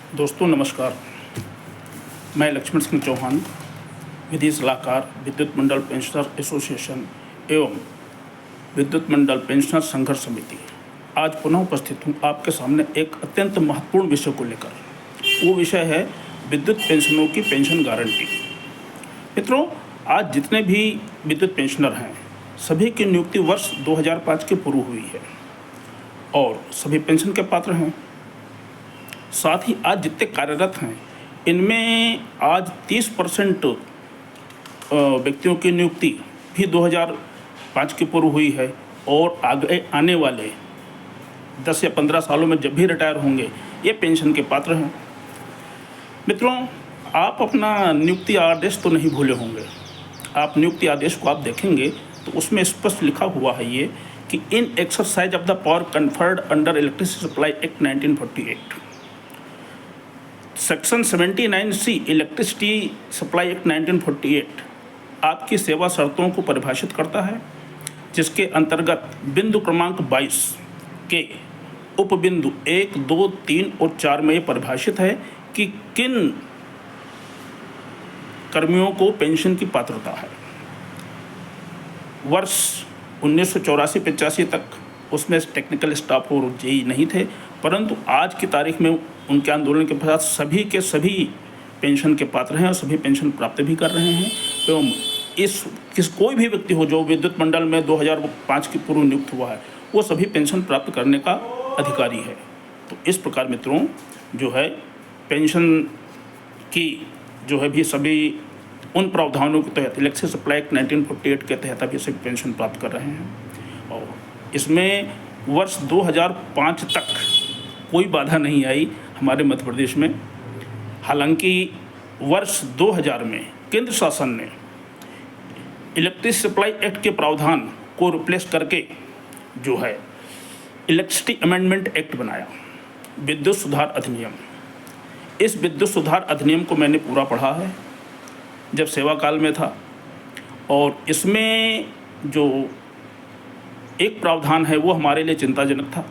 दोस्तों नमस्कार। मैं लक्ष्मण सिंह चौहान, विधि सलाहकार, विद्युत मंडल पेंशनर एसोसिएशन एवं विद्युत मंडल पेंशनर संघर्ष समिति, आज पुनः उपस्थित हूँ आपके सामने एक अत्यंत महत्वपूर्ण विषय को लेकर। वो विषय है विद्युत पेंशनरों की पेंशन गारंटी। मित्रों, आज जितने भी विद्युत पेंशनर हैं सभी की नियुक्ति वर्ष 2005 के पूर्व हुई है और सभी पेंशन के पात्र हैं। साथ ही आज जितने कार्यरत हैं इनमें आज 30% व्यक्तियों की नियुक्ति भी 2005 के पूर्व हुई है और आगे आने वाले 10 या 15 सालों में जब भी रिटायर होंगे ये पेंशन के पात्र हैं। मित्रों, आप अपना नियुक्ति आदेश तो नहीं भूले होंगे। आप नियुक्ति आदेश को आप देखेंगे तो उसमें स्पष्ट लिखा हुआ है ये कि in exercise of the power conferred under electricity supply act 1948, section 79C electricity supply act 1948 आपकी सेवा शर्तों को परिभाषित करता है, जिसके अंतर्गत बिंदु क्रमांक 22 के उपबिंदु 1, 2, 3 और 4 में ये परिभाषित है कि किन कर्मियों को पेंशन की पात्रता है। वर्ष 1984-85 तक उसमें टेक्निकल स्टाफ और जेई नहीं थे, परंतु आज की तारीख में उनके आंदोलन के पश्चात सभी के सभी पेंशन के पात्र हैं और सभी पेंशन प्राप्त भी कर रहे हैं। एवं कोई भी व्यक्ति हो जो विद्युत मंडल में 2005 की पूर्व नियुक्त हुआ है वो सभी पेंशन प्राप्त करने का अधिकारी है। तो इस प्रकार मित्रों जो है पेंशन की जो है भी सभी उन प्रावधानों के तहत इलेक्ट्रिसिटी सप्लाई एक्ट 1948 के तहत अभी सभी पेंशन प्राप्त कर रहे हैं और इसमें वर्ष 2005 तक कोई बाधा नहीं आई हमारे मध्य प्रदेश में। हालांकि वर्ष 2000 में केंद्र शासन ने इलेक्ट्रिसिटी सप्लाई एक्ट के प्रावधान को रिप्लेस करके जो है इलेक्ट्रिसिटी अमेंडमेंट एक्ट बनाया, विद्युत सुधार अधिनियम। इस विद्युत सुधार अधिनियम को मैंने पूरा पढ़ा है जब सेवा काल में था और इसमें जो एक प्रावधान है वो हमारे लिए चिंताजनक था।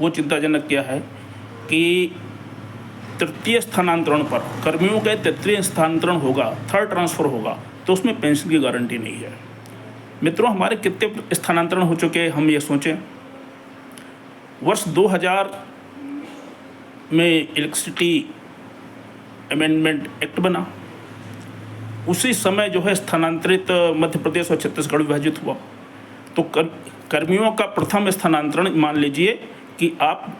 वो चिंताजनक क्या है कि तृतीय स्थानांतरण पर कर्मियों के तृतीय स्थानांतरण होगा, थर्ड ट्रांसफ़र होगा तो उसमें पेंशन की गारंटी नहीं है। मित्रों, हमारे कितने स्थानांतरण हो चुके हैं हम ये सोचें। वर्ष 2000 में इलेक्ट्रिसिटी अमेंडमेंट एक्ट बना, उसी समय जो है स्थानांतरित मध्य प्रदेश और छत्तीसगढ़ विभाजित हुआ तो कर्मियों का प्रथम स्थानांतरण मान लीजिए कि आप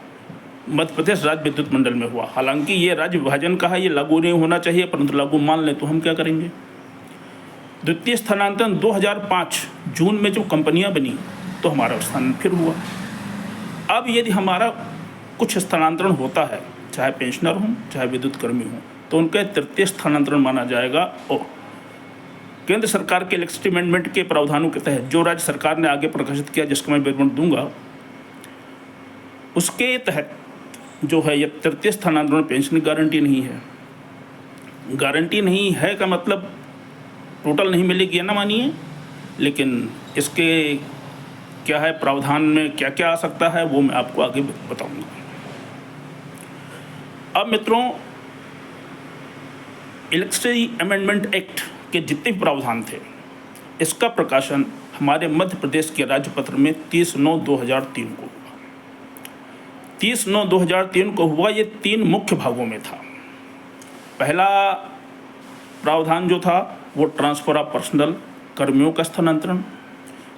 मध्य प्रदेश राज्य विद्युत मंडल में हुआ। हालांकि ये राज्य विभाजन का है, ये लागू नहीं होना चाहिए, परंतु लागू मान लें तो हम क्या करेंगे। द्वितीय स्थानांतरण 2005 जून में जब कंपनियां बनी तो हमारा स्थान फिर हुआ। अब यदि हमारा कुछ स्थानांतरण होता है, चाहे पेंशनर हों चाहे विद्युत कर्मी हों, तो उनका तृतीय स्थानांतरण माना जाएगा और केंद्र सरकार के इलेक्ट्रिसिटी अमेंडमेंट के प्रावधानों के तहत जो राज्य सरकार ने आगे प्रकाशित किया, जिसका मैं विवरण दूंगा, उसके तहत जो है ये तृतीय स्थानांतरण पेंशन की गारंटी नहीं है। गारंटी नहीं है का मतलब टोटल नहीं मिलेगी ना मानिए, लेकिन इसके क्या है प्रावधान में क्या क्या आ सकता है वो मैं आपको आगे बताऊंगा। अब मित्रों, इलेक्ट्रिसिटी अमेंडमेंट एक्ट के जितने भी प्रावधान थे इसका प्रकाशन हमारे मध्य प्रदेश के राज्यपत्र में 30/9/2003 को हुआ। 30/9/2003 को हुआ। ये 3 मुख्य भागों में था। पहला प्रावधान जो था वो ट्रांसफ़र ऑफ पर्सनल, कर्मियों का स्थानांतरण।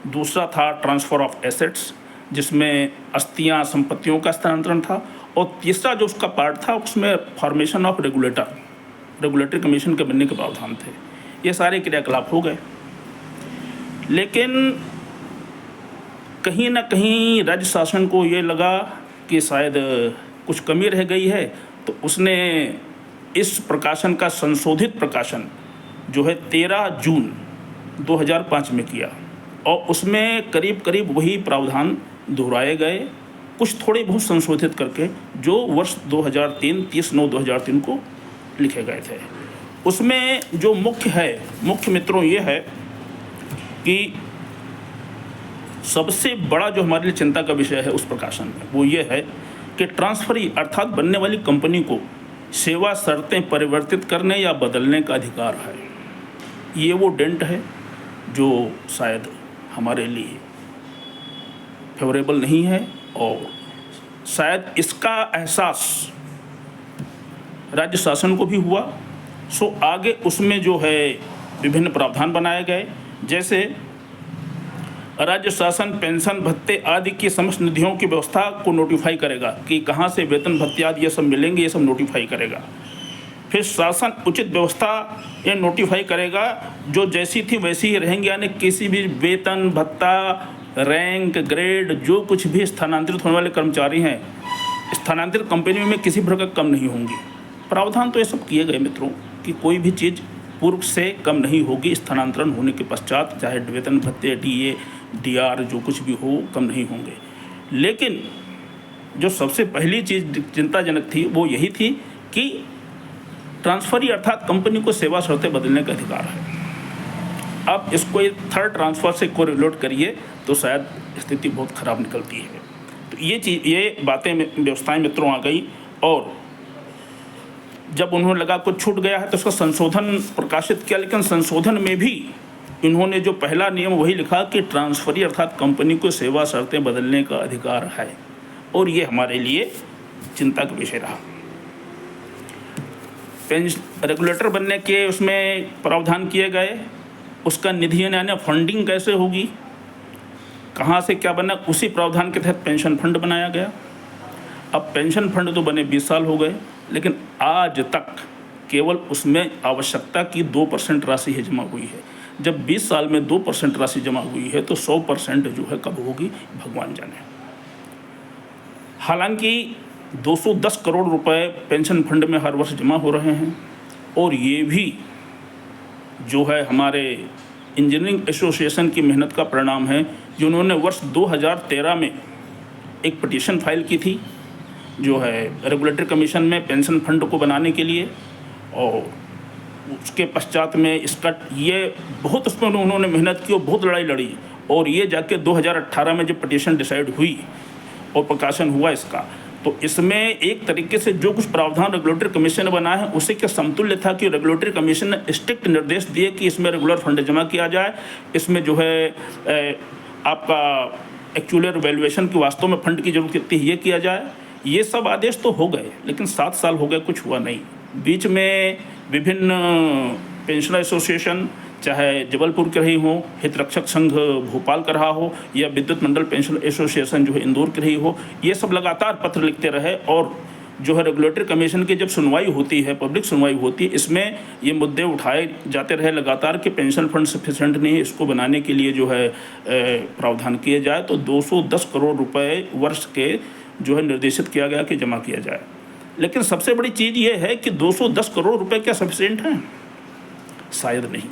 दूसरा था ट्रांसफ़र ऑफ एसेट्स, जिसमें अस्थियां संपत्तियों का स्थानांतरण था। और तीसरा जो उसका पार्ट था उसमें फॉर्मेशन ऑफ रेगुलेटरी कमीशन के बनने के प्रावधान थे। ये सारे क्रियाकलाप हो गए, लेकिन कहीं ना कहीं राज्य शासन को ये लगा कि शायद कुछ कमी रह गई है, तो उसने इस प्रकाशन का संशोधित प्रकाशन जो है 13 जून 2005 में किया और उसमें करीब करीब वही प्रावधान दोहराए गए, कुछ थोड़े बहुत संशोधित करके, जो वर्ष 2003 30/9/2003 को लिखे गए थे। उसमें जो मुख्य मित्रों ये है कि सबसे बड़ा जो हमारे लिए चिंता का विषय है उस प्रकाशन में वो ये है कि ट्रांसफरी अर्थात बनने वाली कंपनी को सेवा शर्तें परिवर्तित करने या बदलने का अधिकार है। ये वो डेंट है जो शायद हमारे लिए फेवरेबल नहीं है और शायद इसका एहसास राज्य शासन को भी हुआ। सो आगे उसमें जो है विभिन्न प्रावधान बनाए गए, जैसे राज्य शासन पेंशन भत्ते आदि की समस्त निधियों की व्यवस्था को नोटिफाई करेगा कि कहाँ से वेतन भत्ते आदि ये सब मिलेंगे, ये सब नोटिफाई करेगा। फिर शासन उचित व्यवस्था ये नोटिफाई करेगा जो जैसी थी वैसी ही रहेंगी, यानी किसी भी वेतन भत्ता रैंक ग्रेड जो कुछ भी स्थानांतरित होने वाले कर्मचारी हैं स्थानांतरित कंपनी में किसी प्रकार कम नहीं होंगी। प्रावधान तो ये सब किए गए मित्रों कि कोई भी चीज़ पूर्व से कम नहीं होगी, स्थानांतरण होने के पश्चात चाहे वेतन भत्ते डीए डीआर जो कुछ भी हो कम नहीं होंगे। लेकिन जो सबसे पहली चीज़ चिंताजनक थी वो यही थी कि ट्रांसफरी अर्थात कंपनी को सेवा शर्तें बदलने का अधिकार है। अब इसको थर्ड ट्रांसफ़र से कोरिलेट करिए तो शायद स्थिति बहुत ख़राब निकलती है। तो ये बातें व्यवस्थाएं मित्रों आ गई और जब उन्होंने लगा कुछ छूट गया है तो उसका संशोधन प्रकाशित किया, लेकिन संशोधन में भी इन्होंने जो पहला नियम वही लिखा कि ट्रांसफरी अर्थात कंपनी को सेवा शर्तें बदलने का अधिकार है, और ये हमारे लिए चिंता का विषय रहा। रेगुलेटर बनने के उसमें प्रावधान किए गए, उसका निधि यानी फंडिंग कैसे होगी, कहाँ से क्या बना, उसी प्रावधान के तहत पेंशन फंड बनाया गया। अब पेंशन फंड तो बने 20 साल हो गए, लेकिन आज तक केवल उसमें आवश्यकता की 2% राशि ही जमा हुई है। जब 20 साल में 2% राशि जमा हुई है तो 100% जो है कब होगी भगवान जाने। हालांकि 210 करोड़ रुपए पेंशन फंड में हर वर्ष जमा हो रहे हैं, और ये भी जो है हमारे इंजीनियरिंग एसोसिएशन की मेहनत का परिणाम है, जिन्होंने वर्ष 2013 में एक पिटीशन फाइल की थी जो है रेगुलेटरी कमीशन में पेंशन फंड को बनाने के लिए, और उसके पश्चात में इसका ये बहुत उसमें उन्होंने मेहनत की और बहुत लड़ाई लड़ी, और ये जाके 2018 में जब पिटीशन डिसाइड हुई और प्रकाशन हुआ इसका, तो इसमें एक तरीके से जो कुछ प्रावधान रेगुलेटरी कमीशन ने बनाया है उसी के समतुल्य था कि रेगुलेटरी कमीशन ने स्ट्रिक्ट निर्देश दिए कि इसमें रेगुलर फंड जमा किया जाए, इसमें जो है आपका एक्चुअल वैल्यूएशन की वास्तव में फंड की जरूरत कितनी है ये किया जाए। ये सब आदेश तो हो गए, लेकिन 7 साल हो गए, कुछ हुआ नहीं। बीच में विभिन्न पेंशनर एसोसिएशन चाहे जबलपुर के रही हो, हितरक्षक संघ भोपाल का रहा हो, या विद्युत मंडल पेंशन एसोसिएशन जो है इंदौर की रही हो, ये सब लगातार पत्र लिखते रहे, और जो है रेगुलेटरी कमीशन की जब सुनवाई होती है, पब्लिक सुनवाई होती है, इसमें ये मुद्दे उठाए जाते रहे लगातार कि पेंशन फंड सफिशेंट नहीं है, इसको बनाने के लिए जो है प्रावधान किए जाए। तो 210 करोड़ रुपए वर्ष के जो है निर्देशित किया गया कि जमा किया जाए। लेकिन सबसे बड़ी चीज़ ये है कि 210 करोड़ रुपए क्या सफिशेंट हैं? शायद नहीं।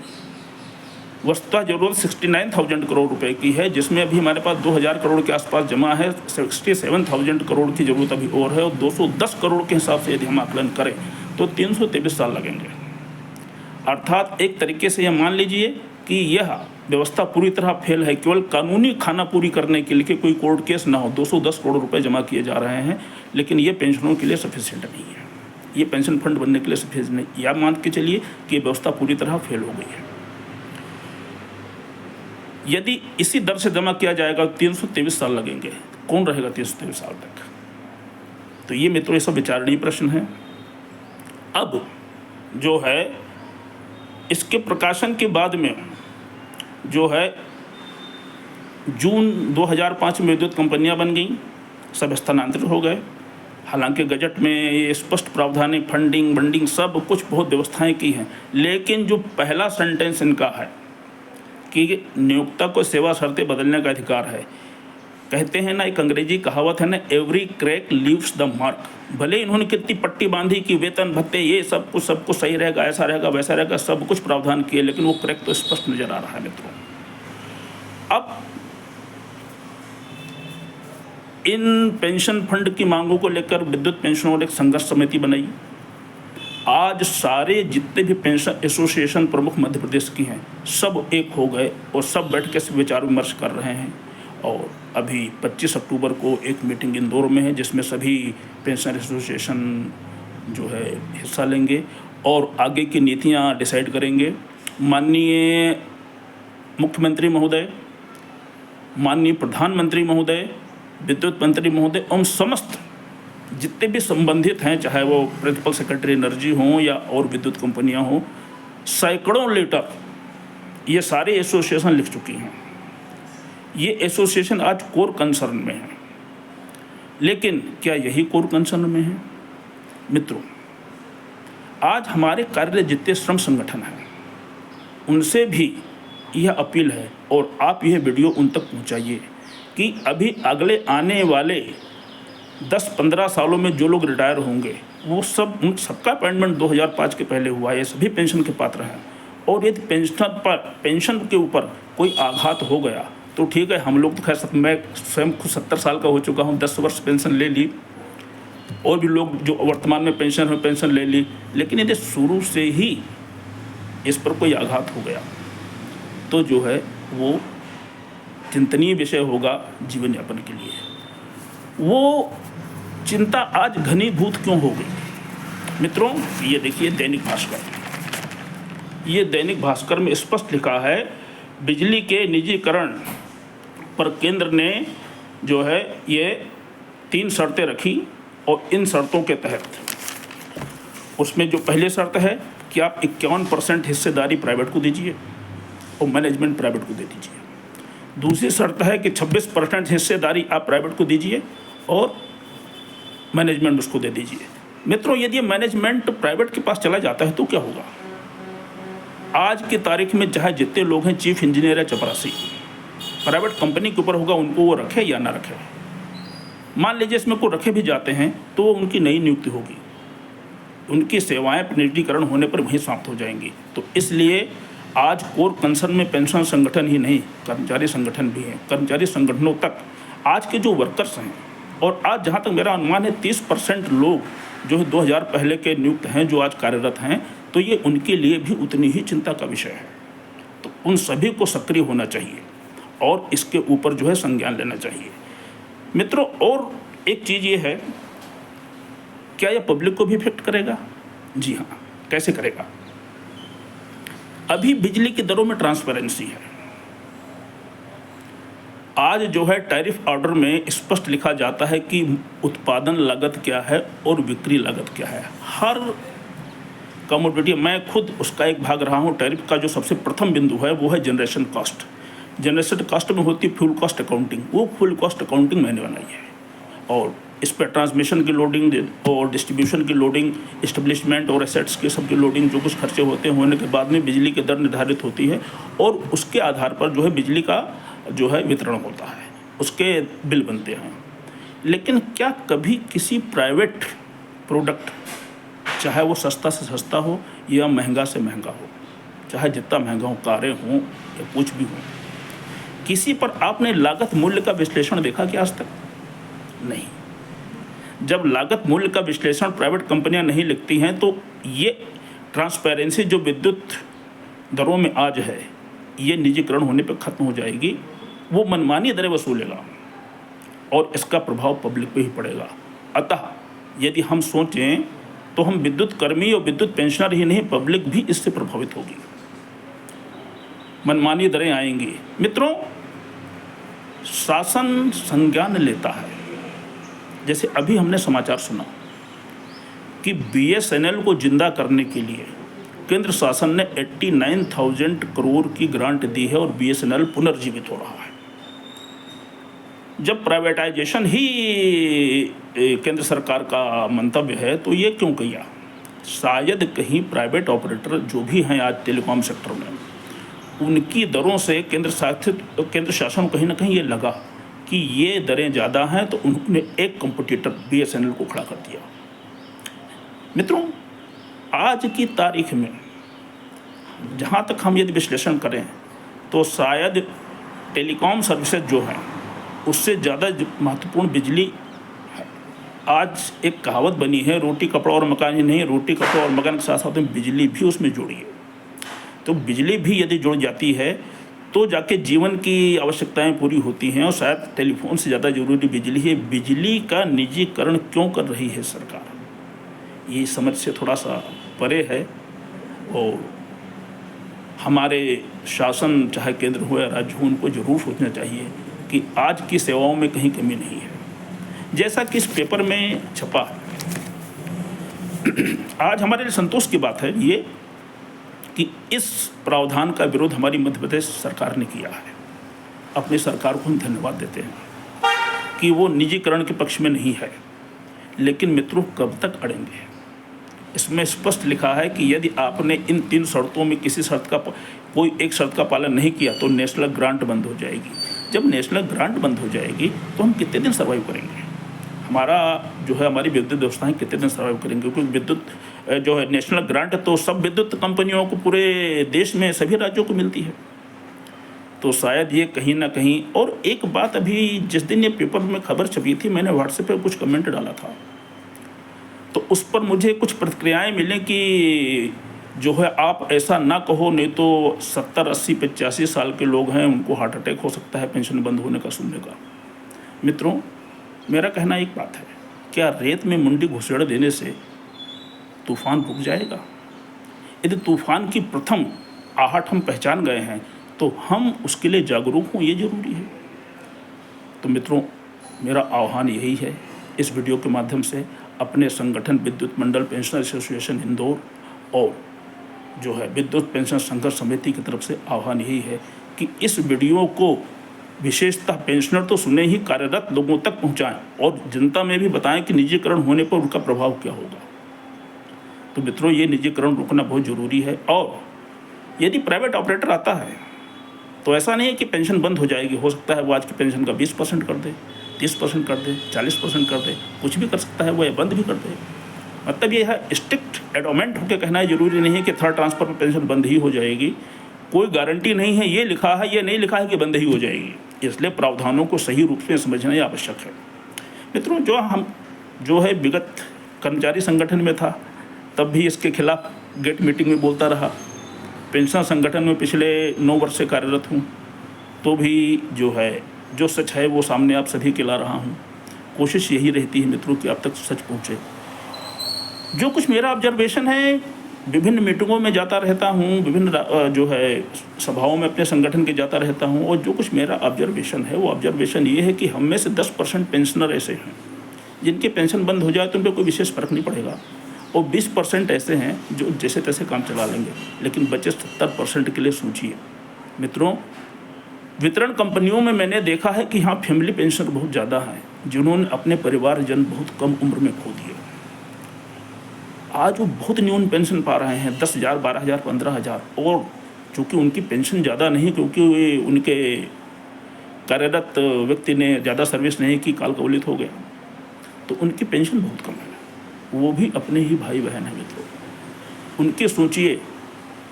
वस्तुतः जरूरत 69,000 करोड़ रुपए की है, जिसमें अभी हमारे पास 2,000 करोड़ के आसपास जमा है। 67,000 करोड़ की ज़रूरत अभी और है, और 210 करोड़ के हिसाब से यदि हम आकलन करें तो 323 साल लगेंगे। अर्थात एक तरीके से यह मान लीजिए कि यह व्यवस्था पूरी तरह फेल है। केवल कानूनी खाना पूरी करने के लिए कोई कोर्ट केस ना हो 210 करोड़ रुपए जमा किए जा रहे हैं, लेकिन ये पेंशनों के लिए सफिशिएंट नहीं है, ये पेंशन फंड बनने के लिए सफिशिएंट नहीं। या मान के चलिए कि ये व्यवस्था पूरी तरह फेल हो गई है। यदि इसी दर से जमा किया जाएगा 323 साल लगेंगे, कौन रहेगा 323 साल तक? तो ये मित्रों ये सब विचारणीय प्रश्न है। अब जो है इसके प्रकाशन के बाद में जो है जून 2005 में विद्युत कंपनियां बन गईं, सब स्थानांतरित हो गए। हालांकि गजट में ये स्पष्ट प्रावधान है, फंडिंग बंडिंग सब कुछ बहुत व्यवस्थाएं की हैं, लेकिन जो पहला सेंटेंस इनका है कि नियोक्ता को सेवा शर्तें बदलने का अधिकार है। कहते हैं ना, एक अंग्रेजी कहावत है ना, every crack leaves the mark. भले इन्होंने कितनी पट्टी बांधी कि वेतन भत्ते ये सब कुछ सही रहेगा, ऐसा रहेगा वैसा रहेगा, सब कुछ प्रावधान किए, लेकिन वो क्रैक तो स्पष्ट नजर आ रहा है मित्रों। अब इन पेंशन फंड की मांगों को लेकर विद्युत पेंशनरों ने एक संघर्ष समिति बनाई। आज सारे जितने भी पेंशन एसोसिएशन प्रमुख मध्य प्रदेश की हैं सब एक हो गए और सब बैठ के विचार विमर्श कर रहे हैं। और अभी 25 अक्टूबर को एक मीटिंग इंदौर में है जिसमें सभी पेंशन एसोसिएशन जो है हिस्सा लेंगे और आगे की नीतियां डिसाइड करेंगे। माननीय मुख्यमंत्री महोदय, माननीय प्रधानमंत्री महोदय, विद्युत मंत्री महोदय एवं समस्त जितने भी संबंधित हैं, चाहे वो प्रिंसिपल सेक्रेटरी एनर्जी हों या और विद्युत कंपनियां हों, सैकड़ों लेटर ये सारे एसोसिएशन लिख चुकी हैं। ये एसोसिएशन आज कोर कंसर्न में है, लेकिन क्या यही कोर कंसर्न में है? मित्रों, आज हमारे कार्य जितने श्रम संगठन हैं उनसे भी यह अपील है और आप यह वीडियो उन तक पहुंचाइए कि अभी अगले आने वाले 10-15 सालों में जो लोग रिटायर होंगे वो सब, उन सबका अपॉइंटमेंट 2005 के पहले हुआ है, सभी पेंशन के पात्र हैं। और यदि पेंशन के ऊपर कोई आघात हो गया तो ठीक है, हम लोग तो खैर, मैं स्वयं खुद 70 साल का हो चुका हूँ, 10 वर्ष पेंशन ले ली, और भी लोग जो वर्तमान में पेंशन ले ली। लेकिन यदि शुरू से ही इस पर कोई आघात हो गया तो जो है वो चिंतनीय विषय होगा जीवन यापन के लिए। वो चिंता आज घनीभूत क्यों हो गई? मित्रों, ये देखिए दैनिक भास्कर, ये दैनिक भास्कर में स्पष्ट लिखा है, बिजली के निजीकरण पर केंद्र ने जो है ये 3 शर्तें रखी और इन शर्तों के तहत, उसमें जो पहली शर्त है कि आप 51% हिस्सेदारी प्राइवेट को दीजिए और मैनेजमेंट प्राइवेट को दे दीजिए। दूसरी शर्त है कि 26% हिस्सेदारी आप प्राइवेट को दीजिए और मैनेजमेंट उसको दे दीजिए। मित्रों, यदि मैनेजमेंट प्राइवेट के पास चला जाता है तो क्या होगा? आज की तारीख में चाहे जितने लोग हैं, चीफ इंजीनियर है चपरासी, प्राइवेट कंपनी के ऊपर होगा, उनको वो रखे या ना रखे। मान लीजिए इसमें को रखे भी जाते हैं तो उनकी नई नियुक्ति होगी, उनकी सेवाएं निजीकरण होने पर वहीं समाप्त हो जाएंगी। तो इसलिए आज कोर कंसर्न में पेंशन संगठन ही नहीं, कर्मचारी संगठन भी हैं। कर्मचारी संगठनों तक आज के जो वर्कर्स हैं, और आज जहाँ तक मेरा अनुमान है 30% लोग जो है 2000 पहले के नियुक्त हैं जो आज कार्यरत हैं, तो ये उनके लिए भी उतनी ही चिंता का विषय है। तो उन सभी को सक्रिय होना चाहिए और इसके ऊपर जो है संज्ञान लेना चाहिए। मित्रों, और एक चीज़ ये है, क्या यह पब्लिक को भी इफेक्ट करेगा? जी हाँ, कैसे करेगा? अभी बिजली की दरों में ट्रांसपेरेंसी है। आज जो है टैरिफ ऑर्डर में स्पष्ट लिखा जाता है कि उत्पादन लागत क्या है और बिक्री लागत क्या है। हर कमोडिटी, मैं खुद उसका एक भाग रहा हूँ। टैरिफ का जो सबसे प्रथम बिंदु है वो है जनरेशन कॉस्ट। जनरेशन कॉस्ट में होती है फ्यूल कॉस्ट अकाउंटिंग, वो फ्यूल कॉस्ट अकाउंटिंग मैंने बनाई है। और इस पर ट्रांसमिशन की लोडिंग और डिस्ट्रीब्यूशन की लोडिंग, इस्टेब्लिशमेंट और एसेट्स के सब की लोडिंग, जो कुछ खर्चे होते हैं, होने के बाद में बिजली की दर निर्धारित होती है और उसके आधार पर जो है बिजली का जो है वितरण होता है, उसके बिल बनते हैं। लेकिन क्या कभी किसी प्राइवेट प्रोडक्ट, चाहे वो सस्ता से सस्ता हो या महंगा से महंगा हो, चाहे जितना महंगा हो, कारें हों या कुछ भी हो, किसी पर आपने लागत मूल्य का विश्लेषण देखा कि आज तक? नहीं। जब लागत मूल्य का विश्लेषण प्राइवेट कंपनियां नहीं लिखती हैं तो ये ट्रांसपेरेंसी जो विद्युत दरों में आज है, ये निजीकरण होने पर ख़त्म हो जाएगी। वो मनमानी दरें वसूलेगा और इसका प्रभाव पब्लिक पे ही पड़ेगा। अतः यदि हम सोचें तो हम विद्युत कर्मी और विद्युत पेंशनर ही नहीं, पब्लिक भी इससे प्रभावित होगी। मनमानी दरें आएंगी। मित्रों, शासन संज्ञान लेता है। जैसे अभी हमने समाचार सुना कि BSNL को जिंदा करने के लिए केंद्र शासन ने 89,000 करोड़ की ग्रांट दी है और BSNL पुनर्जीवित हो रहा है। जब प्राइवेटाइजेशन ही केंद्र सरकार का मंतव्य है तो ये क्यों किया? शायद कहीं प्राइवेट ऑपरेटर जो भी हैं आज टेलीकॉम सेक्टर में, उनकी दरों से केंद्र शासन कहीं ना कहीं ये लगा कि ये दरें ज़्यादा हैं, तो उन्होंने एक कंपटीटर BSNL को खड़ा कर दिया। मित्रों, आज की तारीख में जहाँ तक हम यदि विश्लेषण करें तो शायद टेलीकॉम सर्विसेज जो हैं उससे ज़्यादा महत्वपूर्ण बिजली है। आज एक कहावत बनी है, रोटी कपड़ा और मकान ही नहीं, रोटी कपड़ा और मकान के साथ साथ में बिजली भी उसमें जोड़िए। तो बिजली भी यदि जुड़ जाती है तो जाके जीवन की आवश्यकताएं पूरी होती हैं, और शायद टेलीफोन से ज़्यादा जरूरी बिजली है। बिजली का निजीकरण क्यों कर रही है सरकार? ये समझ से थोड़ा सा परे है। और हमारे शासन चाहे केंद्र हो या राज्य हो, उनको जरूर सोचना चाहिए कि आज की सेवाओं में कहीं कमी नहीं है। जैसा कि इस पेपर में छपा, आज हमारे लिए संतोष की बात है ये कि इस प्रावधान का विरोध हमारी मध्य प्रदेश सरकार ने किया है। अपनी सरकार को हम धन्यवाद देते हैं कि वो निजीकरण के पक्ष में नहीं है। लेकिन मित्रों, कब तक अड़ेंगे? इसमें स्पष्ट लिखा है कि यदि आपने इन 3 शर्तों में किसी शर्त का कोई एक शर्त का पालन नहीं किया तो नेशनल ग्रांट बंद हो जाएगी। जब नेशनल ग्रांट बंद हो जाएगी तो हम कितने दिन सर्वाइव करेंगे? हमारा जो है हमारी विद्युत व्यवस्थाएं कितने दिन सर्वाइव करेंगे? क्योंकि विद्युत जो है नेशनल ग्रांट तो सब विद्युत कंपनियों को पूरे देश में सभी राज्यों को मिलती है। तो शायद ये कहीं ना कहीं, और एक बात अभी जिस दिन ये पेपर में खबर छपी थी, मैंने व्हाट्सएप पे कुछ कमेंट डाला था, तो उस पर मुझे कुछ प्रतिक्रियाएं मिलें कि जो है आप ऐसा ना कहो, नहीं तो 70, 80, 85 साल के लोग हैं, उनको हार्ट अटैक हो सकता है पेंशन बंद होने का सुनने का। मित्रों, मेरा कहना एक बात है, क्या रेत में मुंडी घुसेड़ देने से तूफान रुक जाएगा? यदि तूफान की प्रथम आहट हम पहचान गए हैं तो हम उसके लिए जागरूक हों, ये जरूरी है। तो मित्रों, मेरा आह्वान यही है इस वीडियो के माध्यम से अपने संगठन विद्युत मंडल पेंशनर एसोसिएशन इंदौर और जो है विद्युत पेंशन संघर्ष समिति की तरफ से आह्वान यही है कि इस वीडियो को विशेषतः पेंशनर तो सुने ही, कार्यरत लोगों तक पहुंचाएं और जनता में भी बताएं कि निजीकरण होने पर उनका प्रभाव क्या होगा। तो मित्रों, ये निजीकरण रोकना बहुत ज़रूरी है। और यदि प्राइवेट ऑपरेटर आता है तो ऐसा नहीं है कि पेंशन बंद हो जाएगी। हो सकता है वो आज की पेंशन का 20% कर दे, 30% कर दे, 40% कर दे, कुछ भी कर सकता है वो, या बंद भी कर दे। मतलब ये है स्ट्रिक्ट एडोमेंट होकर कहना है, जरूरी नहीं है कि थर्ड ट्रांसफर में पेंशन बंद ही हो जाएगी। कोई गारंटी नहीं है, ये लिखा है, ये नहीं लिखा है कि बंद ही हो जाएगी। इसलिए प्रावधानों को सही रूप से समझना ही आवश्यक है। मित्रों, जो है विगत कर्मचारी संगठन में था तब भी इसके खिलाफ गेट मीटिंग में बोलता रहा। पेंशन संगठन में पिछले 9 वर्ष से कार्यरत हूँ, तो भी जो है जो सच है वो सामने आप सभी के ला रहा हूँ। कोशिश यही रहती है मित्रों कि आप तक सच पहुँचे। जो कुछ मेरा ऑब्जर्वेशन है, विभिन्न मीटिंगों में जाता रहता हूँ, विभिन्न जो है सभाओं में अपने संगठन के जाता रहता हूँ, और जो कुछ मेरा ऑब्जर्वेशन है वो ऑब्जर्वेशन ये है कि हम में से 10% पेंशनर ऐसे हैं जिनके पेंशन बंद हो जाए तो उन पर कोई विशेष फर्क नहीं पड़ेगा, और 20% ऐसे हैं जो जैसे तैसे काम चला लेंगे, लेकिन बचे 70% के लिए सोचिए। मित्रों, वितरण कंपनियों में मैंने देखा है कि यहाँ फैमिली पेंशन बहुत ज़्यादा है, जिन्होंने अपने परिवारजन बहुत कम उम्र में खो दिए। आज वो बहुत न्यून पेंशन पा रहे हैं, 10,000, 12,000, 15,000, और चूँकि उनकी पेंशन ज़्यादा नहीं, क्योंकि उनके कार्यरत व्यक्ति ने ज़्यादा सर्विस नहीं की, काल कवलित हो गया, तो उनकी पेंशन बहुत कम है। वो भी अपने ही भाई बहन हैं मित्रों। उनके सोचिए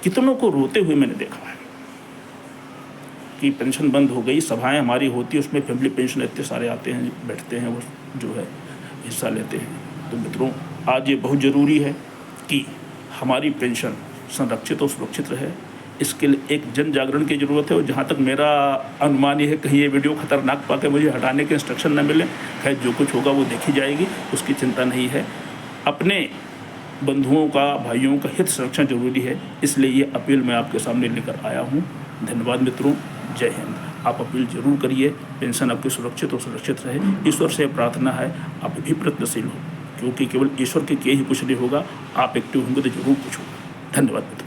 कितनों को रोते हुए मैंने देखा है कि पेंशन बंद हो गई। सभाएं हमारी होती है, उसमें फैमिली पेंशन इतने सारे आते हैं, बैठते हैं, वो जो है हिस्सा लेते हैं। तो मित्रों, आज ये बहुत ज़रूरी है कि हमारी पेंशन संरक्षित और सुरक्षित रहे। इसके लिए एक जन जागरण की ज़रूरत है। और जहाँ तक मेरा अनुमान ये है, कहीं ये वीडियो खतरनाक पाके मुझे हटाने के इंस्ट्रक्शन न मिले, खैर जो कुछ होगा वो देखी जाएगी, उसकी चिंता नहीं है। अपने बंधुओं का, भाइयों का हित संरक्षण जरूरी है, इसलिए ये अपील मैं आपके सामने लेकर आया हूँ। धन्यवाद मित्रों, जय हिंद। आप अपील जरूर करिए, पेंशन आपकी सुरक्षित और सुरक्षित रहे। ईश्वर से प्रार्थना है आप भी प्रयत्नशील हो, क्योंकि केवल ईश्वर के किए ही कुछ नहीं होगा। आप एक्टिव होंगे तो जरूर कुछ होगा। धन्यवाद मित्रों।